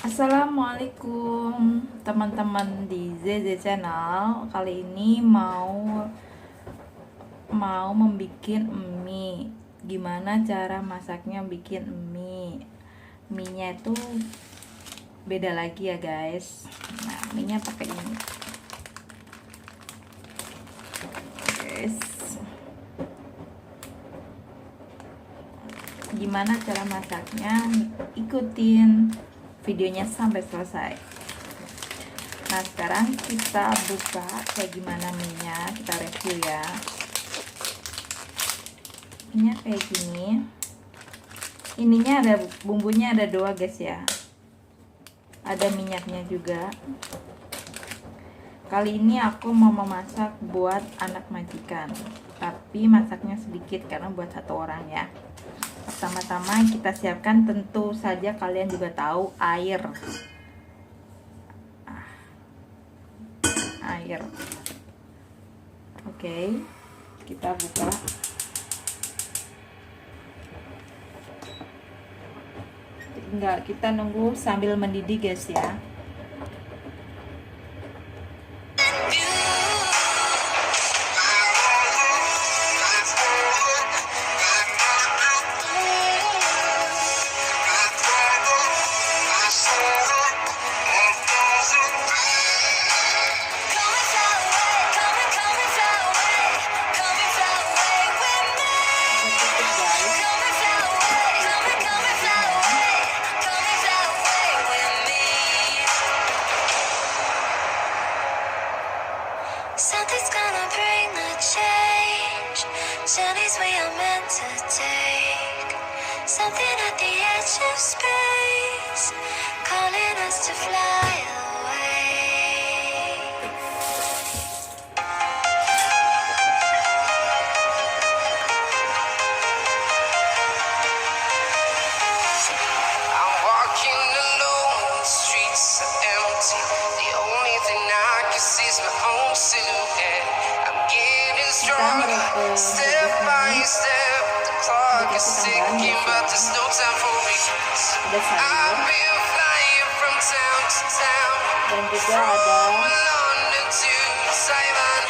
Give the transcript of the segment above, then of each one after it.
Assalamualaikum teman-teman di ZZ Channel. Kali ini mau membikin mie. Gimana cara masaknya bikin mie? Mie-nya itu beda lagi ya guys. Nah, mie-nya pakai ini. Guys. Gimana cara masaknya? Ikutin videonya sampai selesai. Nah, sekarang kita buka kayak gimana mie-nya, kita review ya. Mie-nya kayak gini. Ininya ada bumbunya, ada 2 guys ya. Ada minyaknya juga. Kali ini aku mau memasak buat anak majikan, tapi masaknya sedikit karena buat 1 orang ya. Pertama-tama kita siapkan, tentu saja kalian juga tahu, air. Oke, kita buka. Enggak, kita nunggu sambil mendidih guys ya. Something's gonna bring the change. Journeys we are meant to take. Something at the edge of space, calling us to fly away. I'm walking alone, the streets are empty. The only thing I can see is my own silhouette. I'm getting stronger, step by step. The clock is ticking, but there's no time for regrets. I've been flying from town to town, Dan juga from ada London to Taiwan.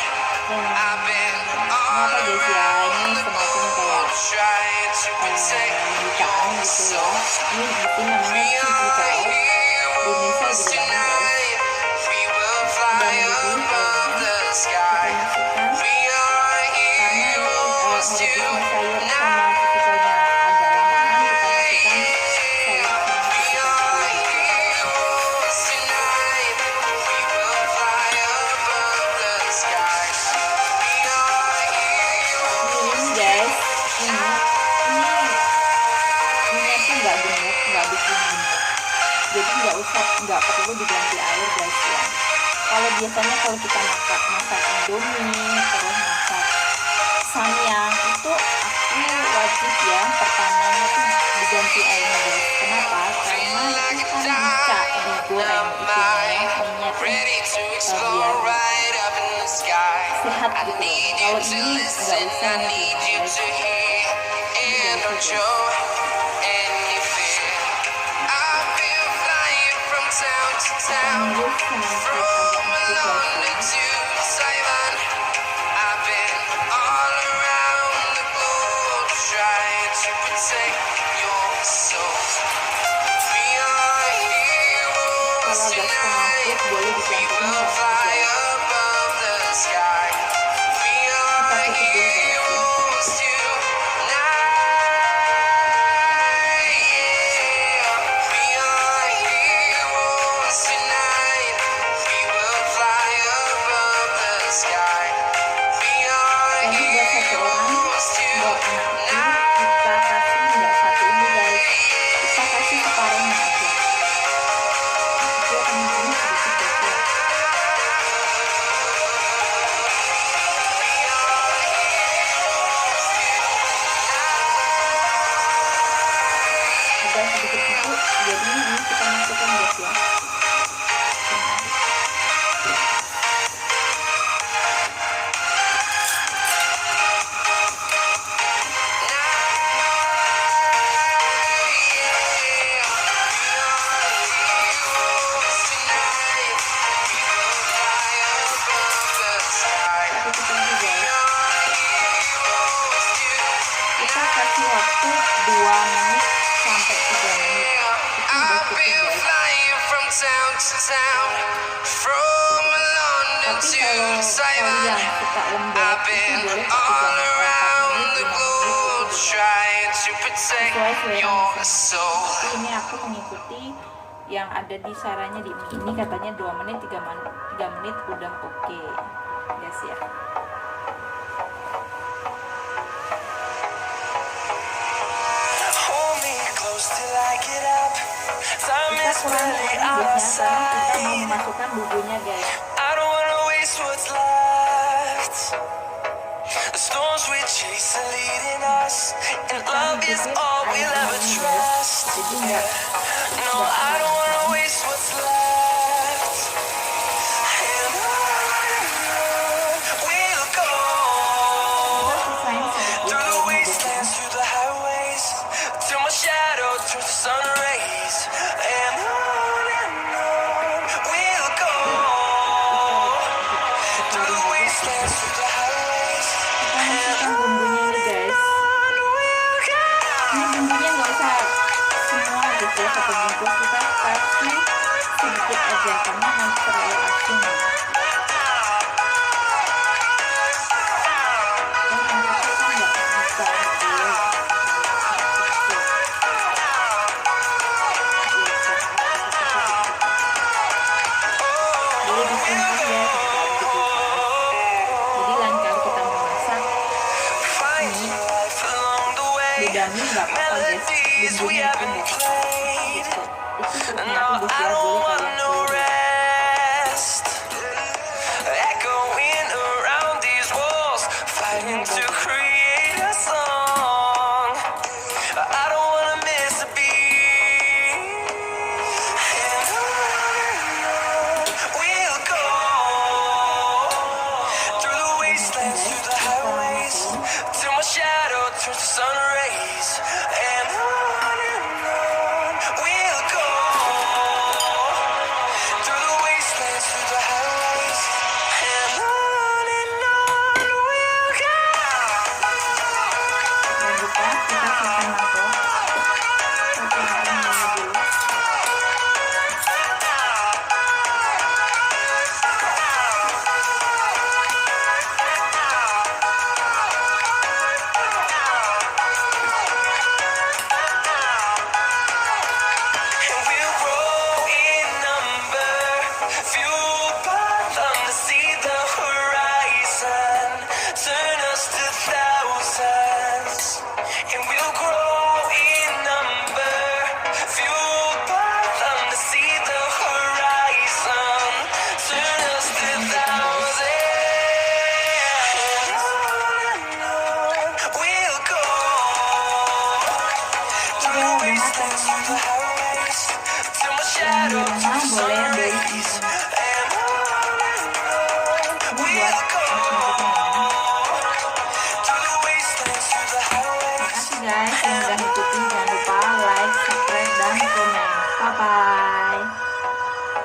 I've been all apa guys ya, ini around the semacam globe, kayak trying to protect bukaan your gitu ya. soul. Ini namanya We Cerita. are Di Indonesia heroes juga ada guys. tonight. We will fly above the sky. We are heroes Merebusnya sayur sama tonight. cucuknya agak lamaan, kita masukkan sayur sama We cucuknya are dulu. heroes tonight. We will fly above the sky. We are heroes Ini guys, ini tuh nggak gemuk, nggak bikin gemuk, jadi nggak perlu diganti air guys ya. Kalau biasanya kalau kita masak indomie, terus masak samyang, itu aku wajib ya pertamanya tuh diganti airnya guys. Kenapa? Karena itu kan digoreng itunya, minyak ready to biar explore right up in the sky. sehat I gitu. need you Kalau to ini nggak listen, usah I need you guys. to hear, and don't show any fear. I've been flying from town to town, Tunggu sampai from agak empuk London guys ya. to Taiwan. I've been all around the globe, trying to protect your soul. We are heroes Kalau agak setengah tonight. empuk boleh We dicampurkan will sama fly aja. above the sky. We are Kita tutup dulu guys ya. heroes tonight. Yeah. We are heroes tonight. We will fly above the sky. We are Tadi buat 1 orang, heroes buat anakku tonight. kita kasih nggak 1 ini guys, kita kasih separuhnya aja. Dia akan bikin sedikit guys ya. Ada sedikit empuk, jadi ini kita masukkan guys ya. kasih waktu 2 menit sampai 3 menit. Itu udah I've cukup been guys. flying from town to town, from London Tapi to kalau Taiwan. kalian suka lembek I've itu been boleh 3 all menit, 4 around menit, the 5 menit itu globe boleh. trying to protect Sesuai selera your masing-masing. soul. Tapi ini aku mengikuti yang ada di sarannya di mie ini, katanya 2 menit 3 menit udah oke guys ya. Hold me close till I get up. Time Kita is kurangi barely airnya on our guys ya, karena kita mau side. memasukkan bumbunya guys. I don't wanna waste what's left. The storms we chase are leading us, and Kita love is ngikutin all air we'll ever ini guys, trust. jadi enggak No, I don't wanna kebanyakan. waste what's left. And on we'll go, Kita sisain sedikit through the airnya guys ya. wastelands, through the highways, till my shadow turns to sun rays. And on we'll go, through the wastelands, through the highways. Kita masukkan bumbunya ini guys. Ini bumbunya nggak usah semua gitu ya, satu bungkus. Kita kasih sedikit aja karena nanti terlalu asin. Dan tempatnya kan nggak bisa boleh. Boleh disimpan ya ketika di kulkas. Jadi lain kali kita memasak mie, bedanya nggak apa-apa guys, bumbunya itu nggak apa-apa gitu. Itu triknya aku guys ya, boleh kalian tiru. Echoing around these walls, fighting to create a song. I don't wanna miss a beat. And on we'll go, through the wastelands, through the highways, till my shadow turns to sun rays. And on we'll go, through the wastelands, through the highways. And on we'll go. Jangan lupa kita simpan mangkok. Oke, ini dulu. And we'll grow in number, fueled by them to see the horizon, turn us to thousands. And we'll grow in number, fueled by them to see the horizon, turn us to thousands. And on we'll go, through the wastelands, through the highways, till my shadow Yang di turns rumah to sun boleh yang dari rays. sini. And Ini buat we'll go, mas-masnya. through the wastelands, through the highways. Makasih guys yang udah ngikutin, jangan lupa like, subscribe, dan komen. Bye bye.